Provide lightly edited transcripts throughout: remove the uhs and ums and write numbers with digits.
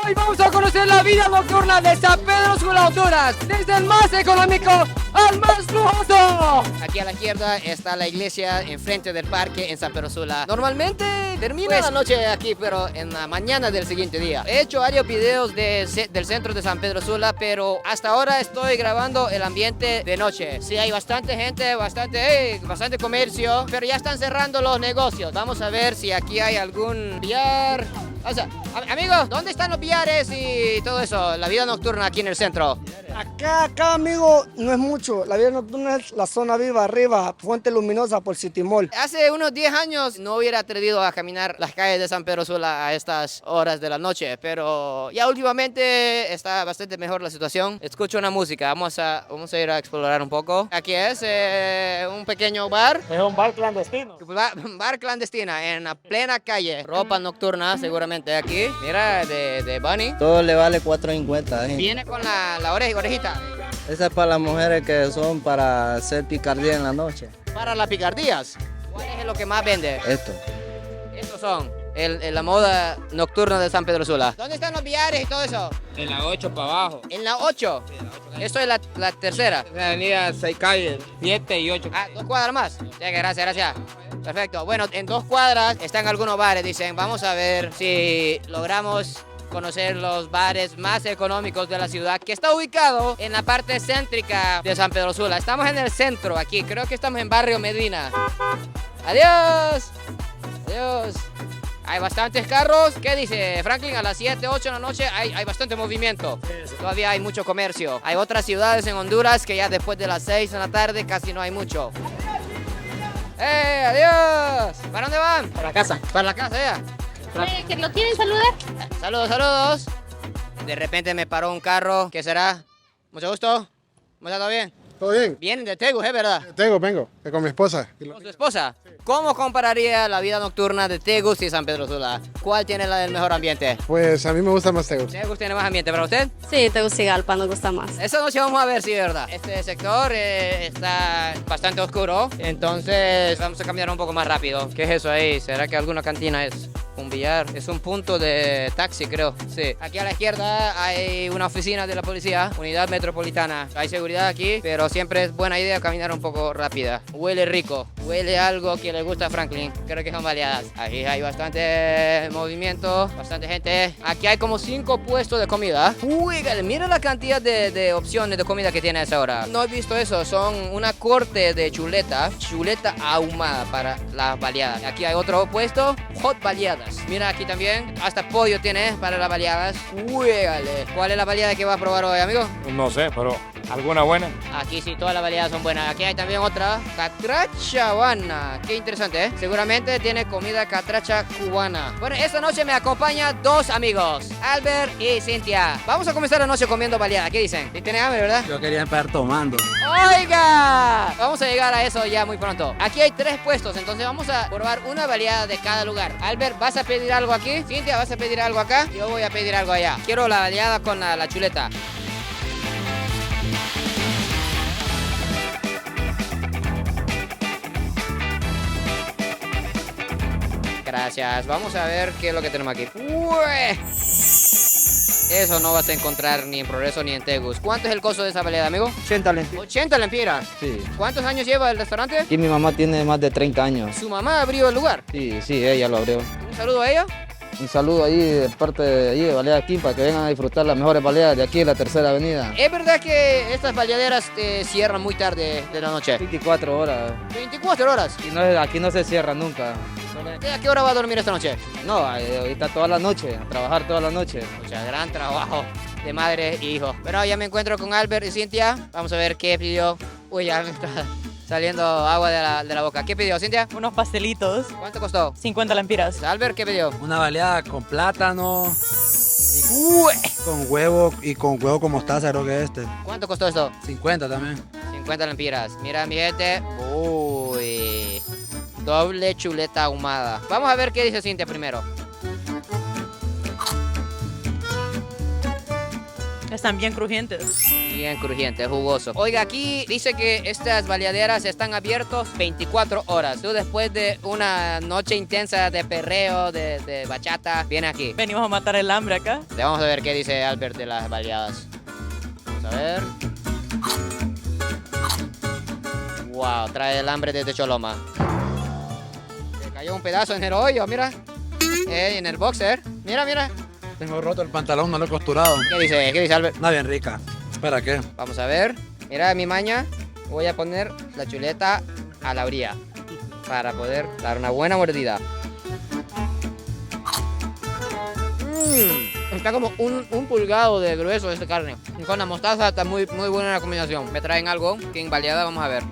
Hoy vamos a conocer la vida nocturna de San Pedro Sula, Honduras, desde el más económico al más lujoso. Aquí a la izquierda está la iglesia enfrente del parque en San Pedro Sula. Normalmente termina la noche aquí, pero en la mañana del siguiente día. He hecho varios videos del centro de San Pedro Sula, pero hasta ahora estoy grabando el ambiente de noche. Sí, hay bastante gente, bastante comercio, pero ya están cerrando los negocios. Vamos a ver si aquí hay algún billar. O sea, amigos, ¿dónde están los billares y todo eso? La vida nocturna aquí en el centro. Acá, amigo, no es mucho. La vida nocturna es la zona viva arriba, Fuente Luminosa por City Mall. Hace unos 10 años no hubiera atrevido a caminar las calles de San Pedro Sula a estas horas de la noche, pero ya últimamente está bastante mejor la situación. Escucho una música, vamos a ir a explorar un poco. Aquí es un pequeño bar. Es un bar clandestino. Bar clandestina en la plena calle. Ropa nocturna seguramente aquí. Mira, de Bunny. Todo le vale 4.50. Viene con la orejita. Esa es para las mujeres que son para hacer picardía en la noche. Para las picardías. ¿Cuál es lo que más vende? Esto. Estos son la moda nocturna de San Pedro Sula. ¿Dónde están los billares y todo eso? En la 8 para abajo. En la 8. Esto es la tercera. En la avenida 6 calles, 7 y 8. 2 cuadras más. Ya, gracias. Perfecto. Bueno, en 2 cuadras están algunos bares. Dicen, vamos a ver si logramos conocer los bares más económicos de la ciudad, que está ubicado en la parte céntrica de San Pedro Sula. Estamos en el centro aquí, creo que estamos en Barrio Medina. Adiós. Hay bastantes carros. ¿Qué dice Franklin? A las 7, 8 de la noche hay bastante movimiento. Todavía hay mucho comercio. Hay otras ciudades en Honduras que ya después de las 6 de la tarde casi no hay mucho. Adiós. ¿Para dónde van? Para la casa. Para la casa, ya. ¿Que lo quieren saludar? Saludos. De repente me paró un carro. ¿Qué será? Mucho gusto. ¿Cómo está? ¿Todo bien? ¿Todo bien? Vienen de Tegus, ¿es verdad? Vengo, con mi esposa. ¿Con su esposa? ¿Cómo compararía la vida nocturna de Tegus y San Pedro Sula? ¿Cuál tiene el mejor ambiente? Pues a mí me gusta más Tegus. Tegus tiene más ambiente, ¿para usted? Sí, Tegucigalpa nos gusta más. Esta noche vamos a ver si es verdad. Este sector está bastante oscuro, entonces vamos a caminar un poco más rápido. ¿Qué es eso ahí? ¿Será que alguna cantina es? Un billar. Es un punto de taxi, creo. Sí. Aquí a la izquierda hay una oficina de la policía, unidad metropolitana. Hay seguridad aquí, pero siempre es buena idea caminar un poco rápida. Huele rico. Huele algo que le gusta a Franklin. Creo que son baleadas. Aquí hay bastante movimiento, bastante gente. Aquí hay como 5 puestos de comida. Uy, mira la cantidad de opciones de comida que tiene a esa hora. No he visto eso. Son una corte de chuleta ahumada para las baleadas. Aquí hay otro puesto, hot baleadas. Mira aquí también, hasta pollo tiene para las baleadas. Uégale. ¿Cuál es la baleada que vas a probar hoy, amigo? No sé, pero ¿alguna buena? Aquí sí, todas las baleadas son buenas. Aquí hay también otra, catracha cubana. Qué interesante, ¿eh? Seguramente tiene comida catracha cubana. Bueno, esta noche me acompaña 2 amigos, Albert y Cintia. Vamos a comenzar la noche comiendo baleada. ¿Qué dicen? ¿Y tienen hambre, verdad? Yo quería empezar tomando. ¡Oiga! Vamos a llegar a eso ya muy pronto. Aquí hay 3 puestos, entonces vamos a probar una baleada de cada lugar. Albert, ¿vas a pedir algo aquí? Cintia, ¿vas a pedir algo acá? Yo voy a pedir algo allá. Quiero la baleada con la chuleta. Gracias. Vamos a ver qué es lo que tenemos aquí. ¡Ué! Eso no vas a encontrar ni en Progreso ni en Tegus. ¿Cuánto es el costo de esa baleada, amigo? 80 lempiras. 80 lempiras. Sí. ¿Cuántos años lleva el restaurante? Aquí mi mamá tiene más de 30 años. ¿Su mamá abrió el lugar? Sí, ella lo abrió. Un saludo a ella. Un saludo ahí de parte de allí de Baleada Kim para que vengan a disfrutar las mejores baleadas de aquí en la Tercera Avenida. ¿Es verdad que estas baleaderas cierran muy tarde de la noche? 24 horas. 24 horas. Y aquí no se cierra nunca. ¿A qué hora va a dormir esta noche? No, ahorita toda la noche, a trabajar toda la noche. O sea, gran trabajo de madre y hijo. Bueno, ya me encuentro con Albert y Cintia. Vamos a ver qué pidió. Uy, ya me está saliendo agua de la boca. ¿Qué pidió, Cintia? Unos pastelitos, ¿Cuánto costó? 50 lempiras. Albert, ¿qué pidió? Una baleada con plátano, con huevo con mostaza, creo que ¿Cuánto costó esto? 50 también. 50 lempiras. Mira, mi gente. Uy. Doble chuleta ahumada. Vamos a ver qué dice Cintia primero. Están bien crujientes. Bien crujiente, jugoso. Oiga, aquí dice que estas baleaderas están abiertos 24 horas. Tú después de una noche intensa de perreo, de bachata, viene aquí. Venimos a matar el hambre acá. Vamos a ver qué dice Albert de las baleadas. Vamos a ver. Wow, trae el hambre desde Choloma. Le cayó un pedazo en el hoyo, mira. En el boxer. Mira, mira. Tengo roto el pantalón, no lo he costurado. ¿Qué dice Albert? Está bien rica. ¿Para qué? Vamos a ver. Mira mi maña. Voy a poner la chuleta a la orilla para poder dar una buena mordida. Está como un pulgado de grueso esta carne. Y con la mostaza está muy buena la combinación. Me traen algo que en baleada vamos a ver.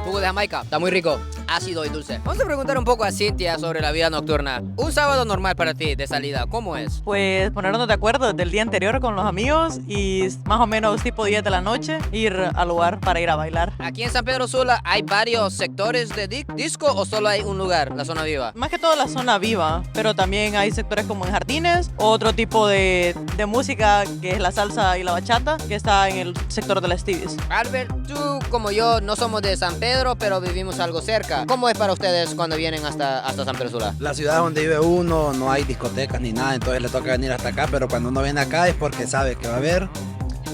Jugo de Jamaica, está muy rico, ácido y dulce. Vamos a preguntar un poco a Cintia sobre la vida nocturna. Un sábado normal para ti de salida, ¿cómo es? Pues ponernos de acuerdo desde el día anterior con los amigos y más o menos tipo 10 de la noche ir al lugar para ir a bailar. Aquí en San Pedro Sula hay varios sectores de disco o solo hay un lugar, la zona viva. Más que todo la zona viva, pero también hay sectores como en jardines, otro tipo de música que es la salsa y la bachata que está en el sector de las Stevie's. Albert, tú como yo no somos de San Pedro, pero vivimos algo cerca. ¿Cómo es para ustedes cuando vienen hasta San Pedro Sula? La ciudad donde vive uno no hay discotecas ni nada, entonces le toca venir hasta acá, pero cuando uno viene acá es porque sabe que va a haber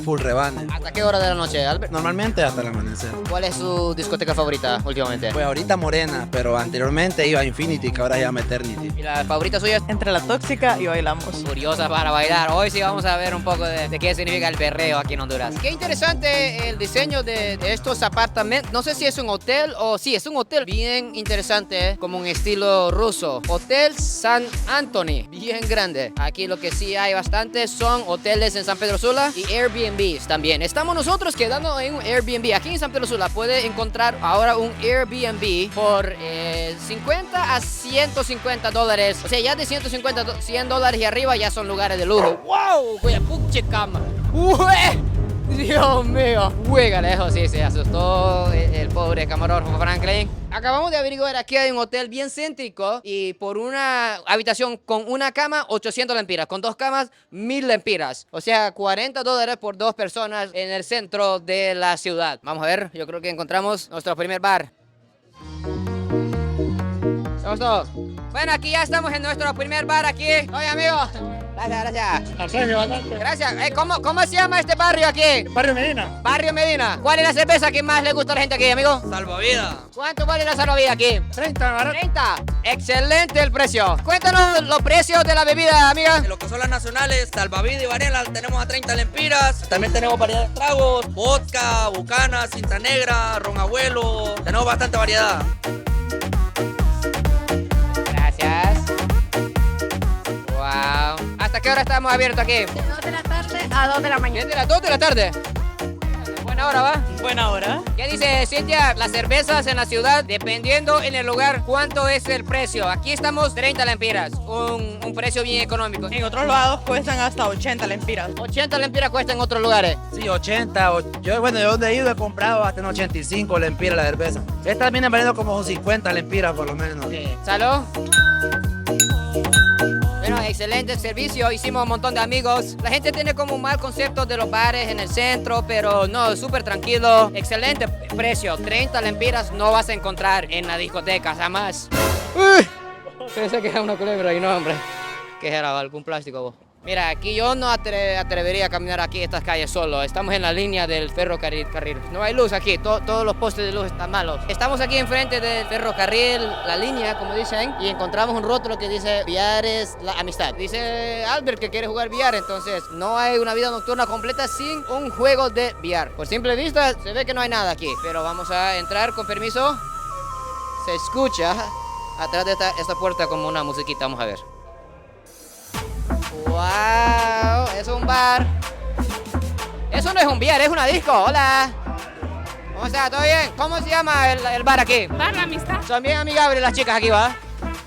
full rebane. ¿Hasta qué hora de la noche, Albert? Normalmente hasta el amanecer. ¿Cuál es su discoteca favorita últimamente? Pues ahorita Morena, pero anteriormente iba a Infinity, que ahora se llama Eternity. ¿Y la favorita suya? Entre la tóxica y bailamos. Curiosa para bailar. Hoy sí vamos a ver un poco de qué significa el perreo aquí en Honduras. Qué interesante el diseño de estos apartamentos. No sé si es un hotel o sí, es un hotel bien interesante, como un estilo ruso. Hotel San Anthony, bien grande. Aquí lo que sí hay bastante son hoteles en San Pedro Sula y Airbnb también. Estamos nosotros quedando en un Airbnb. Aquí en San Pedro Sula puede encontrar ahora un Airbnb por 50 a 150 dólares. O sea, ya de 150 a 100 dólares y arriba ya son lugares de lujo. ¡Wow! ¡Voy a puche cama! Dios mío. Juega lejos, sí, se asustó el pobre camarógrafo Franklin. Acabamos de averiguar, aquí hay un hotel bien céntrico y por una habitación con una cama, 800 lempiras. Con dos camas, 1000 lempiras. O sea, 40 dólares por dos personas en el centro de la ciudad. Vamos a ver, yo creo que encontramos nuestro primer bar. ¿Somos todos? Bueno, aquí ya estamos en nuestro primer bar aquí. Oye, amigos. Gracias. Gracias. ¿Cómo se llama este barrio aquí? Barrio Medina. Barrio Medina. ¿Cuál es la cerveza que más le gusta a la gente aquí, amigo? Salvavidas. ¿Cuánto vale la salvavidas aquí? 30, barato. 30. Excelente el precio. Cuéntanos los precios de la bebida, amiga. Lo que son las nacionales, Salvavidas y Varela, tenemos a 30 lempiras. También tenemos variedad de tragos, vodka, bucana, cinta negra, ron abuelo. Tenemos bastante variedad. Gracias. Wow. ¿Hasta qué hora estamos abiertos aquí? De 2 de la tarde a 2 de la mañana. Desde las 2 de la tarde. Buena hora, ¿va? Buena hora. ¿Qué dice Cintia? Las cervezas en la ciudad, dependiendo en el lugar, ¿cuánto es el precio? Aquí estamos 30 lempiras, un precio bien económico. En otros lados cuestan hasta 80 lempiras. 80 lempiras cuesta en otros lugares. Sí, 80. Yo donde he ido he comprado hasta en 85 lempiras la cerveza. Estas vienen valiendo como 50 lempiras por lo menos. ¿Salud? Bueno, excelente servicio, hicimos un montón de amigos. La gente tiene como un mal concepto de los bares en el centro, pero no, súper tranquilo. Excelente precio, 30 lempiras no vas a encontrar en la discoteca, jamás. Pensé que era una culebra y no, hombre. ¿Qué era? ¿Algún plástico vos? Mira, aquí yo no atrevería a caminar aquí estas calles solo. Estamos en la línea del ferrocarril. No hay luz aquí, todos los postes de luz están malos. Estamos aquí enfrente del ferrocarril, la línea, como dicen, y encontramos un rótulo que dice billar es la amistad. Dice Albert que quiere jugar billar, entonces no hay una vida nocturna completa sin un juego de billar. Por simple vista se ve que no hay nada aquí, pero vamos a entrar con permiso. Se escucha atrás de esta puerta como una musiquita, vamos a ver. ¡Wow! Es un bar. Eso no es un billar, es una disco. Hola. ¿Cómo está? ¿Todo bien? ¿Cómo se llama el bar aquí? Bar La Amistad. Son bien amigables las chicas aquí, ¿va?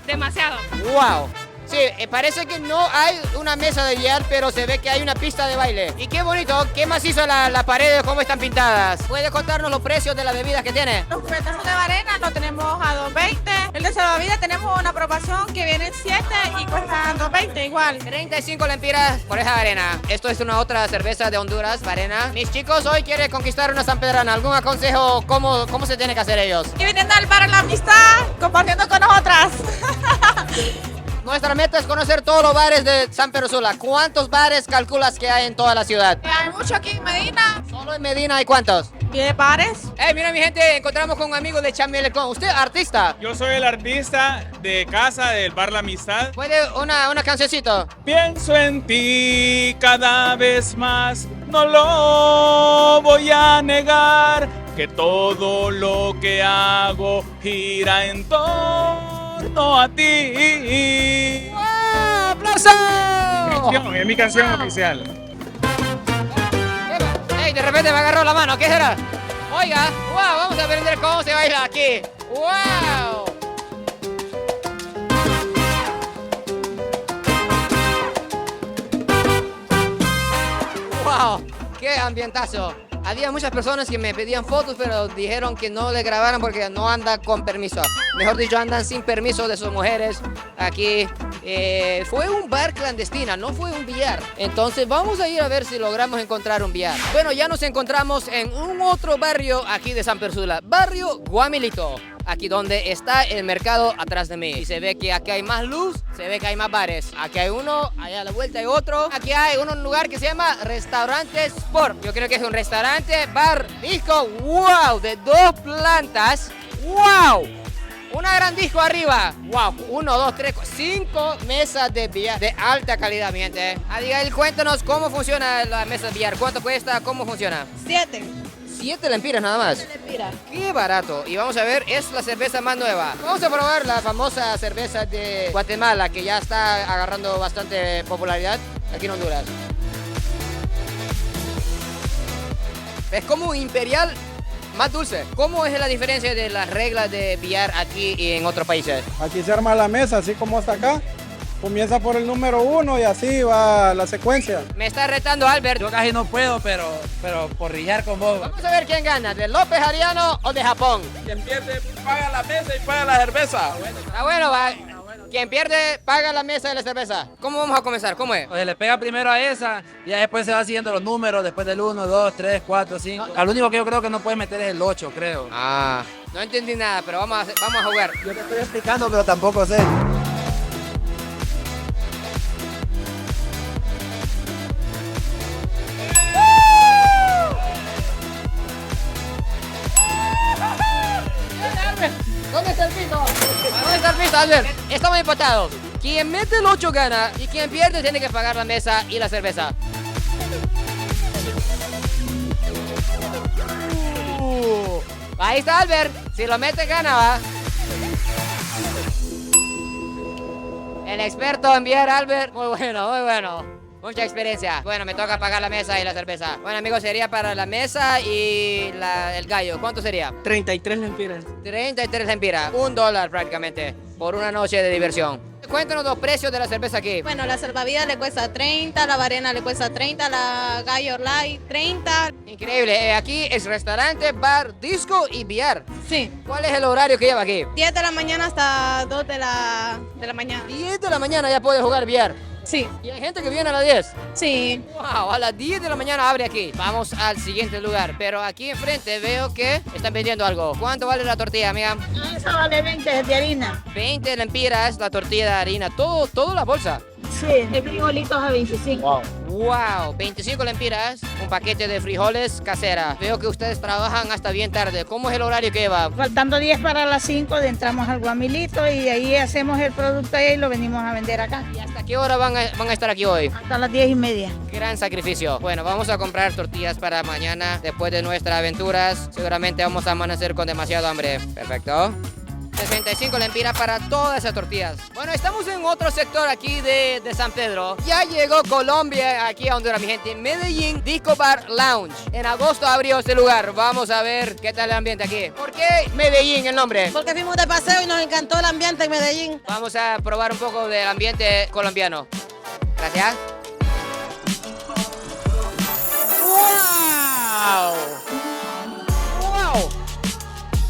Demasiado. ¡Wow! Sí, parece que no hay una mesa de billar, pero se ve que hay una pista de baile. Y qué bonito, qué macizo la pared, cómo están pintadas. ¿Puede contarnos los precios de las bebidas que tiene? Los petardos de arena lo tenemos a 2.20. El de salvavidas tenemos una promoción que viene en 7 y cuesta 2.20 igual. 35 lempiras por esa arena. Esto es una otra cerveza de Honduras, arena. Mis chicos hoy quieren conquistar una sanpedrana. ¿Algún consejo cómo se tiene que hacer ellos? Y viniendo al bar a la amistad, compartiendo con nosotras. Nuestra meta es conocer todos los bares de San Pedro Sula. ¿Cuántos bares calculas que hay en toda la ciudad? Hay mucho aquí en Medina. Solo en Medina hay ¿cuántos? 10 bares. Mira mi gente, encontramos con un amigo de Chamelecón. ¿Usted artista? Yo soy el artista de casa del bar La Amistad. ¿Puede una cancioncito? Pienso en ti cada vez más, no lo voy a negar, que todo lo que hago gira en torno a ti. ¡Wow! ¡Aplauso! Es mi canción oficial. ¡Ey! De repente me agarró la mano, ¿qué será? Oiga, wow, vamos a aprender cómo se baila aquí. ¡Wow! ¡Wow! ¡Qué ambientazo! Había muchas personas que me pedían fotos, pero dijeron que no le grabaran porque no andan con permiso. Mejor dicho, andan sin permiso de sus mujeres aquí. Fue un bar clandestino, no fue un billar. Entonces vamos a ir a ver si logramos encontrar un billar. Bueno, ya nos encontramos en un otro barrio aquí de San Pedro Sula, barrio Guamilito. Aquí donde está el mercado atrás de mí. Y se ve que aquí hay más luz, se ve que hay más bares. Aquí hay uno, allá a la vuelta hay otro. Aquí hay un lugar que se llama Restaurante Sport. Yo creo que es un restaurante, bar, disco, wow, de 2 plantas. Wow. Una gran disco arriba. Wow, 1, 2, 3, 5 mesas de billar de alta calidad, mi gente. Abigail, cuéntanos cómo funciona la mesa de billar. ¿Cuánto cuesta? ¿Cómo funciona? 7. 7 lempiras nada más. 7 lempiras. Qué barato. Y vamos a ver, es la cerveza más nueva. Vamos a probar la famosa cerveza de Guatemala, que ya está agarrando bastante popularidad aquí en Honduras. Es como imperial, más dulce. ¿Cómo es la diferencia de las reglas de billar aquí y en otros países? Aquí se arma la mesa, así como hasta acá. Comienza por el número 1 y así va la secuencia. Me está retando Albert. Yo casi no puedo, pero por rillar con vos. Vamos a ver quién gana, ¿de López Ariano o de Japón? Quien pierde paga la mesa y paga la cerveza. Está bueno, va. Quien pierde, paga la mesa de la cerveza. ¿Cómo vamos a comenzar? ¿Cómo es? Oye, le pega primero a esa y ya después se va siguiendo los números, después del 1, 2, 3, 4, 5. Al único que yo creo que no puedes meter es el 8, creo. Ah, no entendí nada, pero vamos a jugar. Yo te estoy explicando, pero tampoco sé. ¿Dónde está el pito? ¿Dónde está el pito, Albert? Estamos empatados. Quien mete el 8 gana y quien pierde tiene que pagar la mesa y la cerveza. Ahí está Albert. Si lo mete gana, va. El experto en billar, Albert. Muy bueno, muy bueno. Mucha experiencia. Bueno, me toca pagar la mesa y la cerveza. Bueno, amigos, sería para la mesa y el gallo. ¿Cuánto sería? 33 lempiras. 33 lempiras. $1 prácticamente por una noche de diversión. Cuéntanos los precios de la cerveza aquí. Bueno, la salvavidas le cuesta 30, la varena le cuesta 30, la gallo light 30. Increíble. Aquí es restaurante, bar, disco y billar. Sí. ¿Cuál es el horario que lleva aquí? 10 de la mañana hasta 2 de la mañana. 10 de la mañana ya puede jugar billar. Sí. Y hay gente que viene a las 10. Sí. Wow, a las 10 de la mañana abre aquí. Vamos al siguiente lugar. Pero aquí enfrente veo que están vendiendo algo. ¿Cuánto vale la tortilla, amiga? Eso vale 20 de harina. 20 lempiras la tortilla de harina. Todo la bolsa. Sí. De frijolitos a 25. Wow, 25 lempiras, un paquete de frijoles casera. Veo que ustedes trabajan hasta bien tarde. ¿Cómo es el horario que lleva? Faltando 10 para las 5, entramos al Guamilito y ahí hacemos el producto y lo venimos a vender acá. ¿Y hasta qué hora van a estar aquí hoy? Hasta las 10:30. Gran sacrificio. Bueno, vamos a comprar tortillas para mañana. Después de nuestras aventuras, seguramente vamos a amanecer con demasiado hambre. Perfecto. 65 lempiras para todas esas tortillas. Bueno, estamos en otro sector aquí de San Pedro. Ya llegó Colombia aquí a Honduras, mi gente. Medellín Disco Bar Lounge. En agosto abrió este lugar. Vamos a ver qué tal el ambiente aquí. ¿Por qué Medellín el nombre? Porque fuimos de paseo y nos encantó el ambiente en Medellín. Vamos a probar un poco del ambiente colombiano. Gracias. ¡Wow! ¡Wow!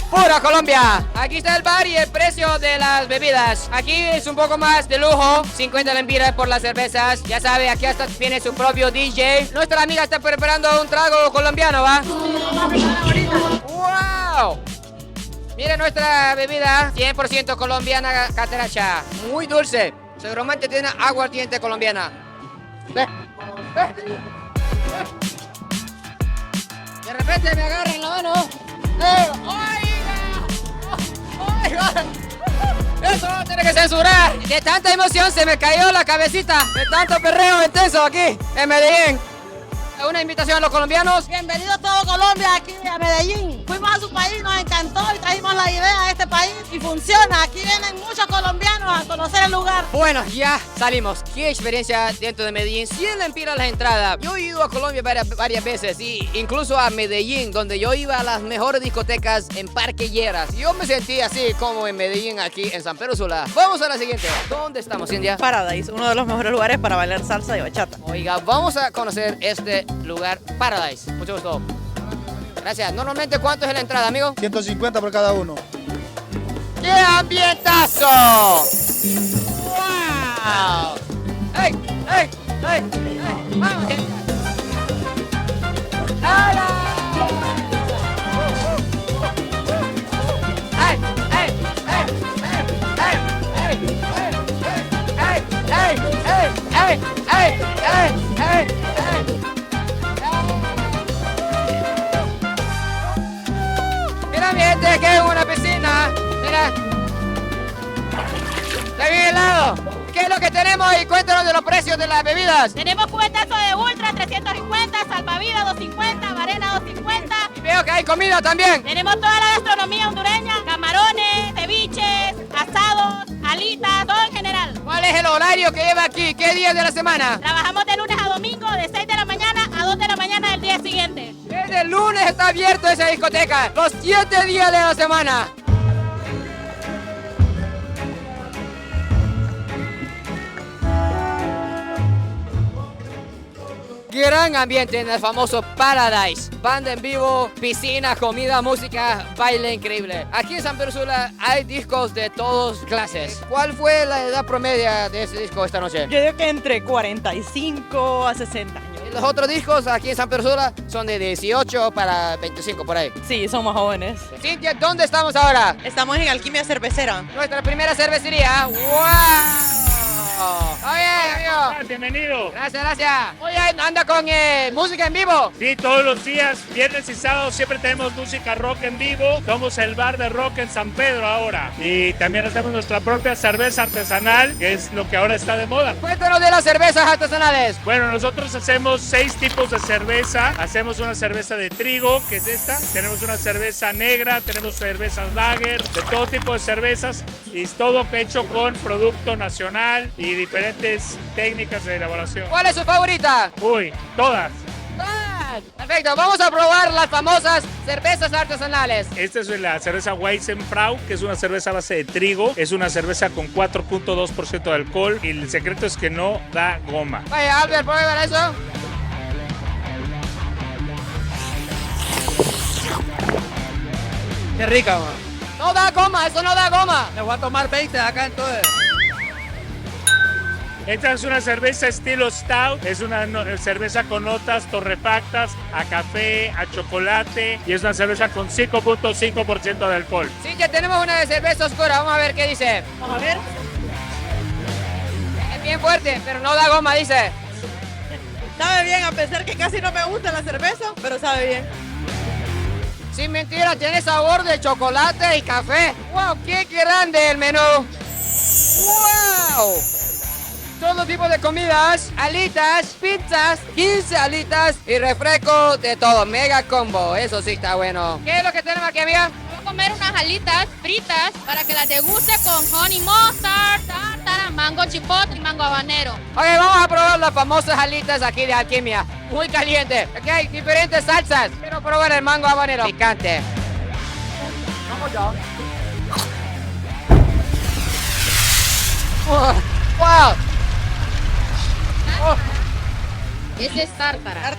¡Pura Colombia! Aquí está el bar y el precio de las bebidas. Aquí es un poco más de lujo, 50 lempiras por las cervezas. Ya sabe, aquí hasta tiene su propio DJ. Nuestra amiga está preparando un trago colombiano, ¿va? ¡Wow! Mire nuestra bebida, 100% colombiana, cataracha. Muy dulce. Seguramente tiene aguardiente colombiana. Ve. De repente me agarran la mano. ¡Oiga! Eso va a tener que censurar. De tanta emoción se me cayó la cabecita. De tanto perreo intenso aquí en Medellín. Una invitación a los colombianos. Bienvenido a todo Colombia aquí a Medellín. Fuimos a su país, nos encantó y trajimos la idea de este país y funciona. Aquí vienen muchos colombianos a conocer el lugar. Bueno, ya salimos. ¿Qué experiencia dentro de Medellín? 100 lempiras la entrada. Yo he ido a Colombia varias veces y incluso a Medellín, donde yo iba a las mejores discotecas en Parque Lleras. Yo me sentí así como en Medellín, aquí en San Pedro Sula. Vamos a la siguiente. ¿Dónde estamos, India? Paradise, uno de los mejores lugares para bailar salsa y bachata. Oiga, vamos a conocer este lugar, Paradise. Mucho gusto. Gracias. Normalmente, ¿cuánto es la entrada, amigo? 150 por cada uno. ¡Qué ambientazo! ¡Wow! ¡Ey! ¡Ey! ¡Ey! ¡Ey! ¡Vamos, gente! ¡Hala! ¡Ey! ¡Ey! ¡Ey! ¡Ey! ¡Ey! ¡Ey! ¡Ey! ¡Ey! ¡Ey! ¡Ey! Mira, mi gente, que es una piscina. Mira. Está bien helado. ¿Qué es lo que tenemos? Y cuéntanos de los precios de las bebidas. Tenemos cubetazo de Ultra 350, salvavidas 250, Varena 250. Y veo que hay comida también. Tenemos toda la gastronomía hondureña, camarones, ceviches, asados, alitas, todo en general. ¿Cuál es el horario que lleva aquí? ¿Qué días de la semana? Trabajamos de lunes a domingo, de 6 de la mañana a 2 de la mañana del día siguiente. Desde el lunes está abierto esa discoteca, los 7 días de la semana. Gran ambiente en el famoso Paradise. Banda en vivo, piscina, comida, música, baile increíble. Aquí en San Pedro Sula hay discos de todas clases. ¿Cuál fue la edad promedia de ese disco esta noche? Yo digo que entre 45 a 60 años. Los otros discos aquí en San Pedro Sula son de 18 para 25 por ahí. Sí, somos jóvenes. Cintia, ¿dónde estamos ahora? Estamos en Alquimia Cervecera. Nuestra primera cervecería. ¡Wow! Oye, amigo. Bienvenido. Gracias, gracias. Oye, anda con música en vivo. Sí, todos los días, viernes y sábados, siempre tenemos música rock en vivo. Somos el bar de rock en San Pedro ahora. Y también hacemos nuestra propia cerveza artesanal, que es lo que ahora está de moda. Cuéntanos de las cervezas artesanales. Bueno, nosotros hacemos 6 tipos de cerveza. Hacemos una cerveza de trigo, que es esta. Tenemos una cerveza negra, tenemos cervezas lager, de todo tipo de cervezas. Y es todo hecho con producto nacional y diferentes técnicas de elaboración. ¿Cuál es su favorita? Uy, todas. Perfecto, vamos a probar las famosas cervezas artesanales. Esta es la cerveza Weizenbrau, que es una cerveza a base de trigo. Es una cerveza con 4.2% de alcohol y el secreto es que no da goma. Vaya, Albert, prueba eso. Qué rica, man. No da goma, eso no da goma. Le voy a tomar 20 acá entonces. Esta es una cerveza estilo stout, es una cerveza con notas torrefactas a café, a chocolate y es una cerveza con 5.5% de alcohol. Sí, ya tenemos una de cerveza oscura, vamos a ver qué dice. Vamos a ver. Es bien fuerte, pero no da goma, dice. Sabe bien, a pesar que casi no me gusta la cerveza, pero sabe bien. Sin mentira, tiene sabor de chocolate y café. ¡Wow! ¡Qué grande el menú! ¡Wow! Todo tipo de comidas, alitas, pizzas, 15 alitas y refresco de todo. Mega combo, eso sí está bueno. ¿Qué es lo que tenemos aquí, amiga? comer unas alitas fritas para que las deguste con honey mustard, tártara, mango chipotle y mango habanero. Ok, vamos a probar las famosas alitas aquí de Alquimia. Muy caliente. Aquí hay diferentes salsas. Quiero probar el mango habanero picante. Vamos ya. Wow. Ese es tártara.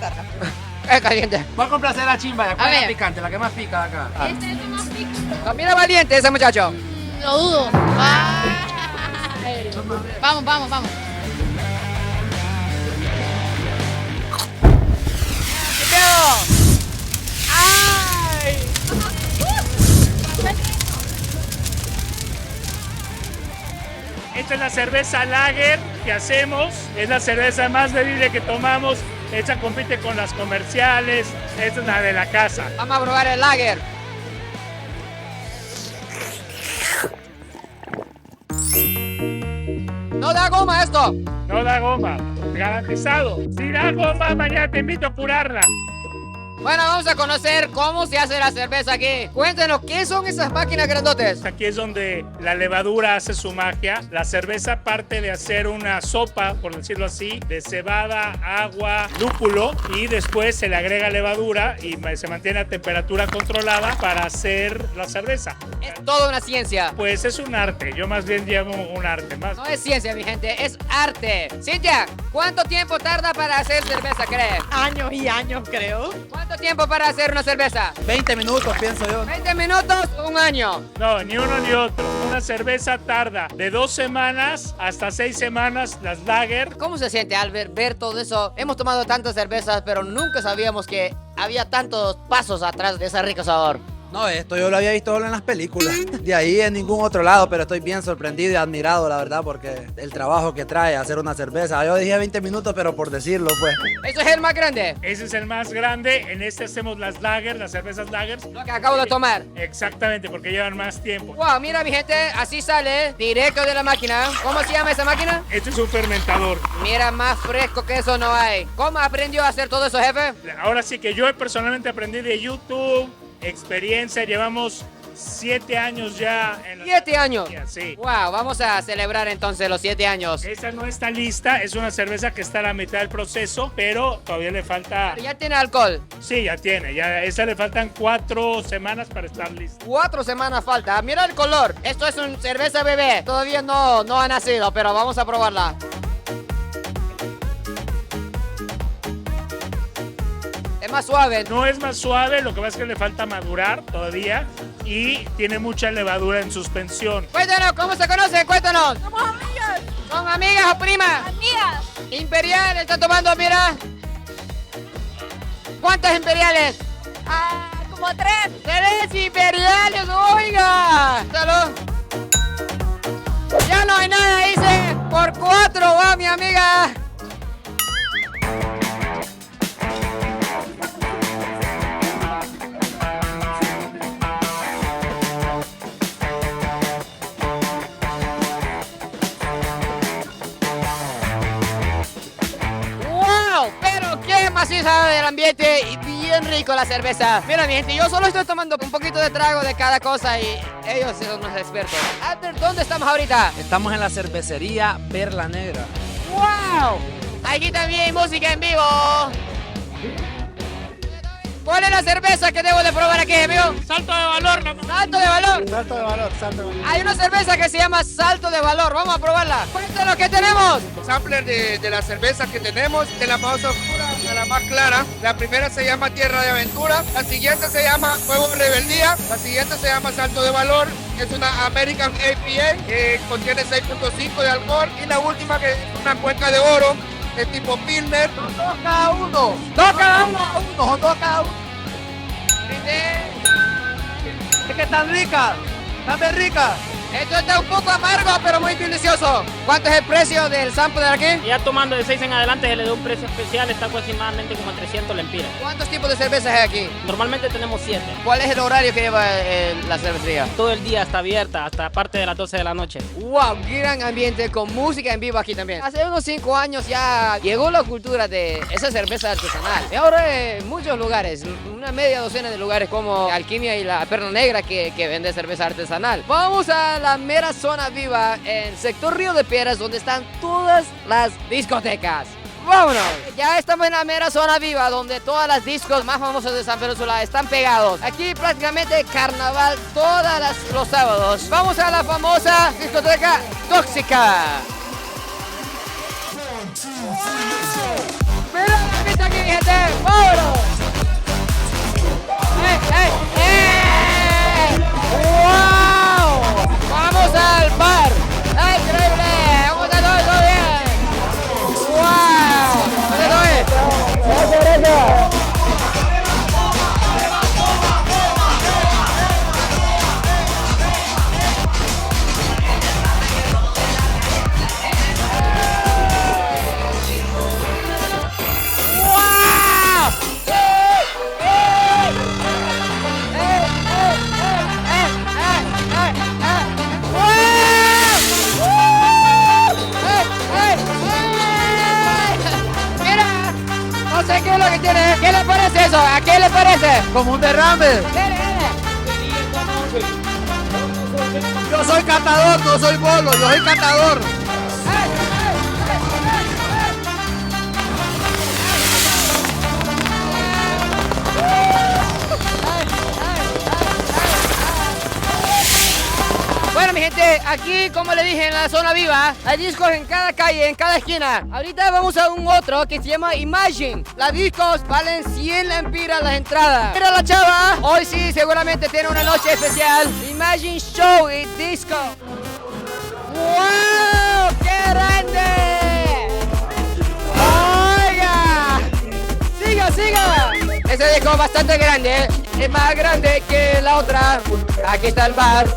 Es caliente. Voy a complacer a Chimba, A ver. picante, la que más pica de acá. Este es el más picante. No, mira valiente ese muchacho. Lo dudo. Ay. Vamos, vamos, vamos. ¡Ay! Esta es la cerveza lager que hacemos, es la cerveza más bebible que tomamos. Esta compite con las comerciales, esta es la de la casa. Vamos a probar el lager. No da goma esto. No da goma, garantizado. Si da goma, mañana te invito a curarla. Bueno, vamos a conocer cómo se hace la cerveza aquí. Cuéntanos, ¿qué son esas máquinas grandotes? Aquí es donde la levadura hace su magia. La cerveza parte de hacer una sopa, por decirlo así, de cebada, agua, lúpulo y después se le agrega levadura y se mantiene a temperatura controlada para hacer la cerveza. Es toda una ciencia. Pues es un arte, yo más bien llamo un arte más. No es ciencia, mi gente, es arte. Cintia, ¿cuánto tiempo tarda para hacer cerveza, crees? Años y años, creo. ¿Cuánto tiempo para hacer una cerveza? 20 minutos, pienso yo. 20 minutos, un año. No, ni uno ni otro. Una cerveza tarda de 2 semanas hasta 6 semanas, las lager. ¿Cómo se siente, Albert, ver todo eso? Hemos tomado tantas cervezas, pero nunca sabíamos que había tantos pasos atrás de ese rico sabor. No, esto yo lo había visto solo en las películas. De ahí en ningún otro lado, pero estoy bien sorprendido y admirado, la verdad, porque el trabajo que trae hacer una cerveza. Yo dije 20 minutos, pero por decirlo, pues. ¿Eso es el más grande? Ese es el más grande. En este hacemos las lager, las cervezas lagers. Lo que acabo de tomar. Exactamente, porque llevan más tiempo. Wow, mira mi gente, así sale, directo de la máquina. ¿Cómo se llama esa máquina? Este es un fermentador. Mira, más fresco que eso no hay. ¿Cómo aprendió a hacer todo eso, jefe? Ahora sí que yo personalmente aprendí de YouTube, experiencia, llevamos 7 años ya. En la 7 años. Sí. Wow, vamos a celebrar entonces los 7 años. Esta no está lista, es una cerveza que está a la mitad del proceso, pero todavía le falta. Pero ya tiene alcohol. Sí, ya tiene, ya a esa le faltan 4 semanas para estar lista. 4 semanas falta. Mira el color. Esto es una cerveza bebé. Todavía no ha nacido, pero vamos a probarla. Es más suave. No es más suave, lo que pasa es que le falta madurar todavía y tiene mucha levadura en suspensión. Cuéntanos, ¿cómo se conocen? Cuéntanos. Somos amigas. ¿Son amigas o primas? Amigas. Imperial, está tomando, mira. ¿Cuántas imperiales? Como 3. 3 imperiales, oiga. Salud. Ya no hay nada, dice. Por 4 va mi amiga. Pero qué maciza del ambiente y bien rico la cerveza. Mira mi gente, yo solo estoy tomando un poquito de trago de cada cosa y ellos son los expertos. Albert, ¿dónde estamos ahorita? Estamos en la cervecería Perla Negra. ¡Wow! Aquí también hay música en vivo. ¿Cuál es la cerveza que debo de probar aquí, amigo? Salto de valor, ¿no? Salto de valor. Salto de valor, salto de valor. Hay una cerveza que se llama Salto de Valor. Vamos a probarla. Cuéntanos qué tenemos. Sampler de la cerveza que tenemos, de la más oscura a la más clara. La primera se llama Tierra de Aventura, la siguiente se llama Fuego de Rebeldía, la siguiente se llama Salto de Valor, es una American APA que contiene 6.5 de alcohol, y la última que es una cuenca de oro de tipo Pilsner. 2 cada uno. 2 cada uno. 2 cada uno. Es que están ricas, están bien ricas. Esto está un poco amargo, pero muy delicioso. ¿Cuánto es el precio del sample de aquí? Ya tomando de 6 en adelante se le da un precio especial, está aproximadamente como 300 lempiras. ¿Cuántos tipos de cervezas hay aquí? Normalmente tenemos 7. ¿Cuál es el horario que lleva la cervecería? Todo el día está abierta, hasta parte de las 12 de la noche. ¡Wow! Gran ambiente con música en vivo aquí también. Hace unos 5 años ya llegó la cultura de esa cerveza artesanal. Y ahora en muchos lugares, una media docena de lugares como Alquimia y la Perla Negra que vende cerveza artesanal. Vamos a la mera zona viva en sector Río de Piedras, donde están todas las discotecas. ¡Vámonos! Ya estamos en la mera zona viva, donde todas las discos más famosas de San Pedro Sula están pegados. Aquí prácticamente carnaval todos los sábados. Vamos a la famosa discoteca Tóxica. ¡Mira la pista aquí, gente! ¡Vámonos! ¡Wow! ¡Vamos al bar! ¡Ay, increíble! ¿Cómo está todo bien? ¡Wow! ¿Cómo está todo bien? ¡Gracias! No sé qué es lo que tiene. ¿Qué le parece eso? ¿A qué le parece? Como un derrame. Yo soy catador, no soy bolo, yo soy catador. Bueno, mi gente, aquí, como le dije, en la zona viva, hay discos en cada calle, en cada esquina. Ahorita vamos a un otro que se llama Imagine. Las discos valen 100 lempiras las entradas. Mira la chava, hoy sí seguramente tiene una noche especial. Imagine Show y Disco. ¡Wow! ¡Qué grande! ¡Oiga! ¡Siga, siga! Ese disco es bastante grande, es más grande que la otra. Aquí está el bar.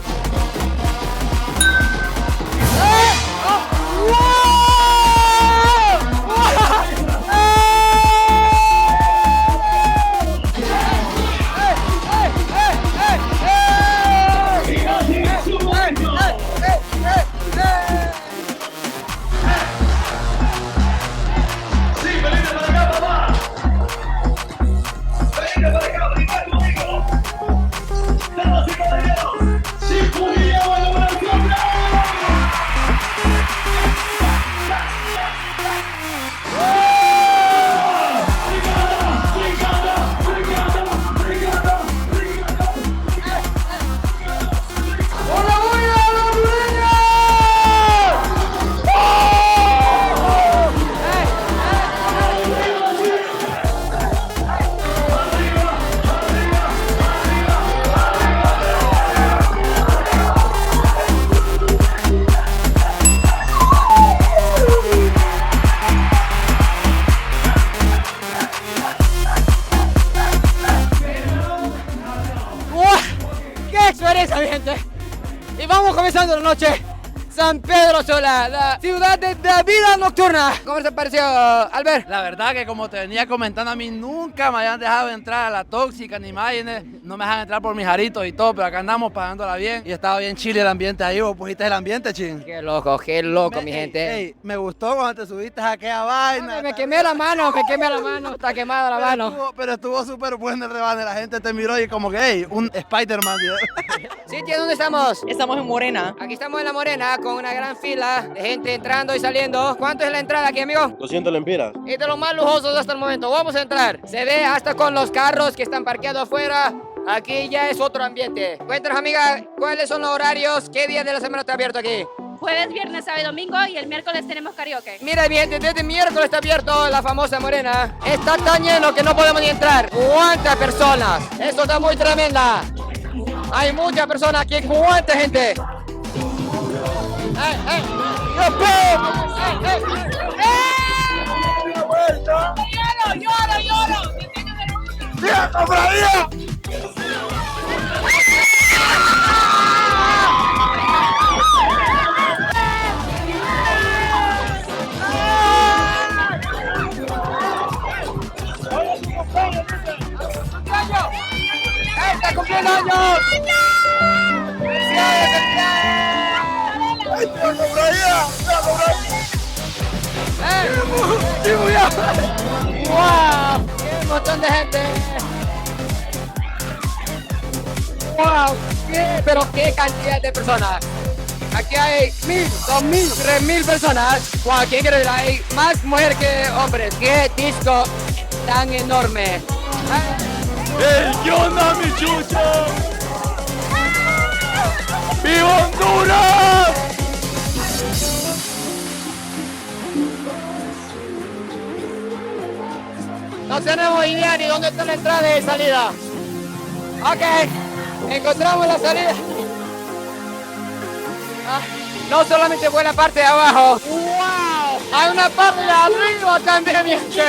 experiencia, mi gente. Y vamos comenzando la noche. San Pedro Sula, la ciudad de la vida nocturna. ¿Cómo te pareció, Albert? La verdad que como te venía comentando, a mí nunca me habían dejado entrar a la Tóxica ni imágenes. No me dejan entrar por mis jaritos y todo, pero acá andamos pagándola bien. Y estaba bien chile el ambiente ahí. ¿Vos pusiste el ambiente, chin? Qué loco, mi gente. Ey, me gustó cuando te subiste a aquella vaina. Me quemé la mano, está quemada la mano. Pero estuvo súper bueno el rebane. La gente te miró y como que, hey, un Spider-Man. Cintia, ¿dónde estamos? Estamos en Morena. Aquí estamos en La Morena con una gran fila de gente entrando y saliendo. ¿Cuánto es la entrada aquí, amigo? 200 lempiras. Y de los más lujosos hasta el momento. Vamos a entrar. Se ve hasta con los carros que están parqueados afuera. Aquí ya es otro ambiente. Cuéntanos, amiga, ¿cuáles son los horarios? ¿Qué día de la semana está abierto aquí? Jueves, viernes, sábado y domingo, y el miércoles tenemos karaoke. Mira bien, desde miércoles está abierto la famosa Morena. Está tan lleno que no podemos ni entrar. ¿Cuántas personas? Esto está muy tremenda. Hay muchas personas aquí. ¿Cuánta gente? ¡Lloro! ¡Tía, cofradía! ¡Wow! ¡Qué montón de gente! ¡Wow! Pero qué cantidad de personas. Aquí hay 1,000, 2,000, 3,000 personas. ¡Wow! ¿Quién quiere ver? Hay más mujeres que hombres. ¡Qué disco tan enorme! ¡Ey, qué onda, mi chucho! ¡Viva Honduras! No tenemos idea ni dónde está la entrada y salida. Ok, encontramos la salida. No solamente fue la parte de abajo. ¡Wow! Hay una parte de arriba también, mi gente.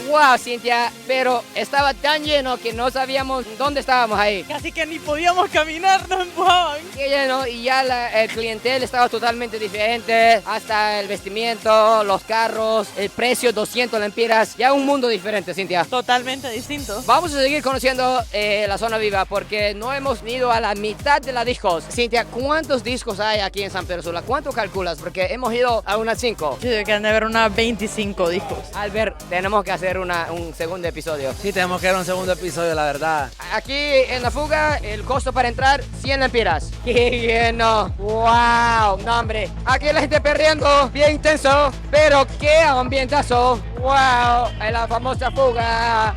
Wow, Cintia, pero estaba tan lleno que no sabíamos dónde estábamos ahí. Casi que ni podíamos caminar, nos empujaban. Qué lleno, y ya el clientel estaba totalmente diferente, hasta el vestimiento, los carros, el precio, 200 lempiras, ya un mundo diferente, Cintia. Totalmente distinto. Vamos a seguir conociendo la zona viva porque no hemos ido a la mitad de las discos. Cintia, ¿cuántos discos hay aquí en San Pedro Sula? ¿Cuánto calculas? Porque hemos ido a unas 5. Yo creo que han de haber unas 25 discos. Albert, tenemos que hacer un segundo episodio. Sí, tenemos que ver un segundo episodio, la verdad. Aquí en La Fuga, el costo para entrar, 100 lempiras. ¡Qué lleno! ¡Wow! No, hombre. Aquí la gente perreando, bien intenso, pero qué ambientazo. ¡Wow! En la famosa Fuga.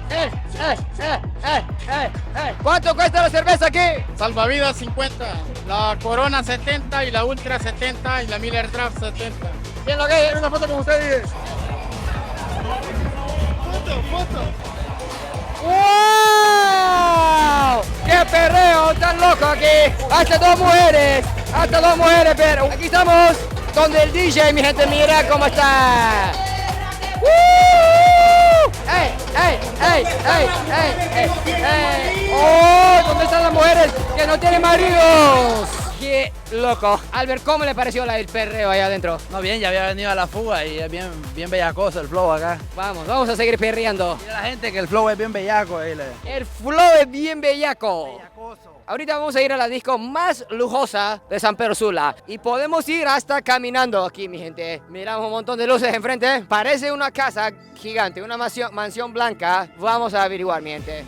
¿Cuánto cuesta la cerveza aquí? Salvavidas 50, la Corona 70 y la Ultra 70 y la Miller Draft 70. Bien, lo que hay, una foto con ustedes. Foto. ¡Wow! ¡Qué perreo tan loco aquí! Hasta dos mujeres, pero aquí estamos donde el DJ, mi gente, mira cómo está. ¡Ey! ¡Oh! ¿Dónde están las mujeres que no tienen maridos? ¡Qué loco! Albert, ¿cómo le pareció el perreo allá adentro? No, bien, ya había venido a La Fuga y es bien bellacoso el flow acá. Vamos a seguir perreando. Mira la gente que el flow es bien bellaco. El flow es bien bellaco. Ahorita vamos a ir a la disco más lujosa de San Pedro Sula y podemos ir hasta caminando aquí, mi gente. Miramos un montón de luces enfrente. Parece una casa gigante, una mansión blanca. Vamos a averiguar, mi gente.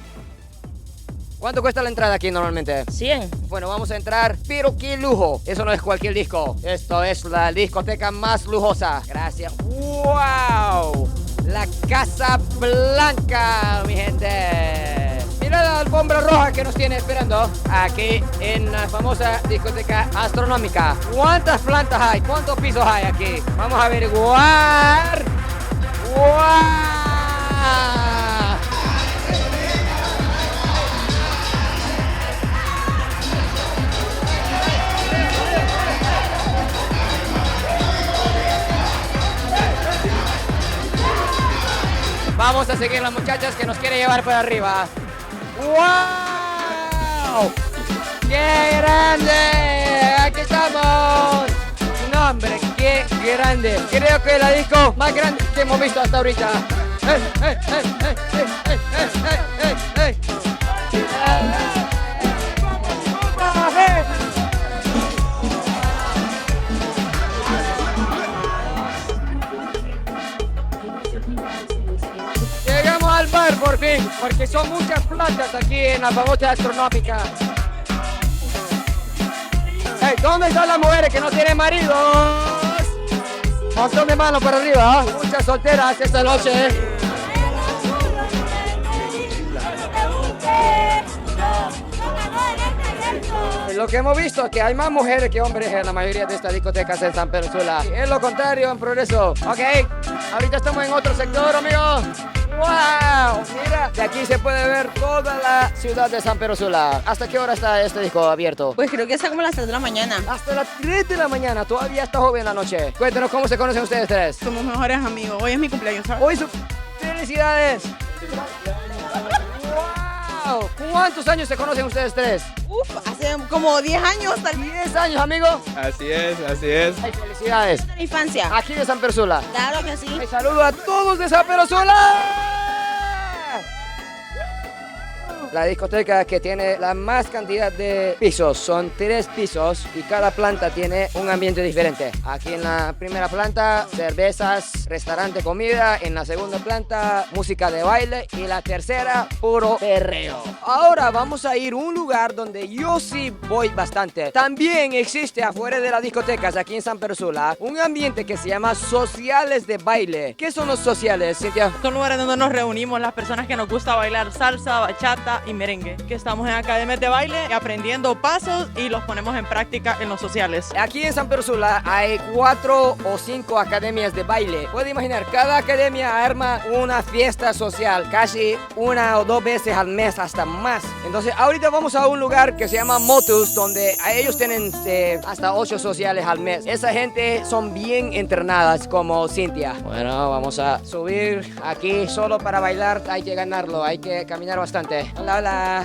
¿Cuánto cuesta la entrada aquí normalmente? 100. Bueno, vamos a entrar, pero qué lujo. Eso no es cualquier disco. Esto es la discoteca más lujosa. Gracias. ¡Wow! La Casa Blanca, mi gente. Mira la alfombra roja que nos tiene esperando aquí en la famosa discoteca astronómica. ¿Cuántas plantas hay? ¿Cuántos pisos hay aquí? Vamos a averiguar. ¡Wow! Vamos a seguir las muchachas que nos quiere llevar para arriba. ¡Wow! ¡Qué grande! ¡Aquí estamos! No, hombre, qué grande. Creo que la disco más grande que hemos visto hasta ahorita. Llegamos al bar por fin, porque son muchas plantas aquí en la famosa astronómica. Hey, ¿dónde están las mujeres que no tienen maridos? Montón de manos para arriba, ¿eh? Muchas solteras esta noche. Lo que hemos visto es que hay más mujeres que hombres en la mayoría de estas discotecas en San Pedro Sula. Es lo contrario en Progreso. Ok, ahorita estamos en otro sector, amigos. ¡Wow! Mira, de aquí se puede ver toda la ciudad de San Pedro Sula. ¿Hasta qué hora está este disco abierto? Pues creo que está como a las 3 de la mañana. Hasta las 3 de la mañana, todavía está joven la noche. Cuéntenos cómo se conocen ustedes tres. Somos mejores amigos. Hoy es mi cumpleaños, ¿sabes? Hoy ¡felicidades! ¡Wow! ¿Cuántos años se conocen ustedes tres? Hace como 10 años. 10 años, amigo. Así es, así es. Ay, felicidades. De la infancia. Aquí de San Pedro Sula. Claro que sí. Ay, saludo a todos de San Pedro Sula. la discoteca que tiene la más cantidad de pisos. Son 3 pisos y cada planta tiene un ambiente diferente. Aquí en la primera planta, cervezas, restaurante, comida. En la segunda planta, música de baile. Y la tercera, puro perreo. Ahora vamos a ir a un lugar donde yo sí voy bastante. También existe afuera de las discotecas aquí en San Pedro Sula un ambiente que se llama sociales de baile. ¿Qué son los sociales, Cintia? Son lugares donde nos reunimos las personas que nos gusta bailar salsa, bachata y merengue. Que estamos en academias de baile aprendiendo pasos y los ponemos en práctica en los sociales. Aquí en San Pedro Sula hay 4 o 5 academias de baile. Puede imaginar, cada academia arma una fiesta social casi 1 o 2 veces al mes, hasta más. Entonces ahorita vamos a un lugar que se llama Motus, donde ellos tienen hasta 8 sociales al mes. Esa gente son bien entrenadas como Cintia. Bueno, vamos a subir aquí solo para bailar. Hay que ganarlo, hay que caminar bastante. Hola, hola.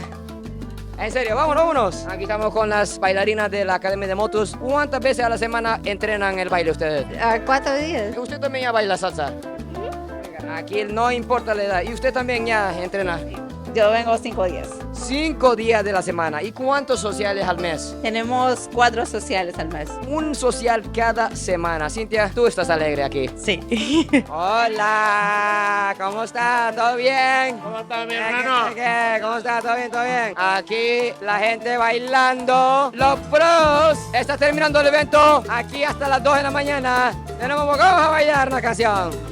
En serio, vámonos. Aquí estamos con las bailarinas de la Academia de Motus. ¿Cuántas veces a la semana entrenan el baile ustedes? 4 días. ¿Usted también ya baila salsa? Aquí no importa la edad. ¿Y usted también ya entrena? Yo vengo 5 días. 5 días de la semana. ¿Y cuántos sociales al mes? Tenemos 4 sociales al mes. Un social cada semana. Cintia, ¿tú estás alegre aquí? Sí. Hola, ¿cómo está? ¿Todo bien? ¿Cómo está, mi hermano? ¿Cómo está? ¿Todo bien? ¿Todo bien? Aquí la gente bailando. Los pros. Está terminando el evento. Aquí hasta las 2 de la mañana. Vamos a bailar una canción.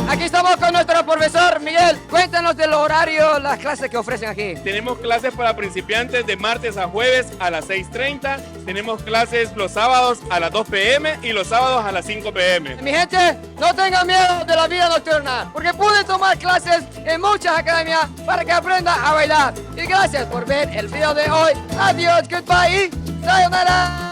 Aquí estamos con nuestro profesor Miguel. Cuéntanos del horario, las clases que ofrecen aquí. Tenemos clases para principiantes de martes a jueves a las 6:30. Tenemos clases los sábados a las 2 p.m. y los sábados a las 5 p.m. Mi gente, no tengan miedo de la vida nocturna, porque pueden tomar clases en muchas academias para que aprendan a bailar. Y gracias por ver el video de hoy. Adiós, goodbye y sayonara.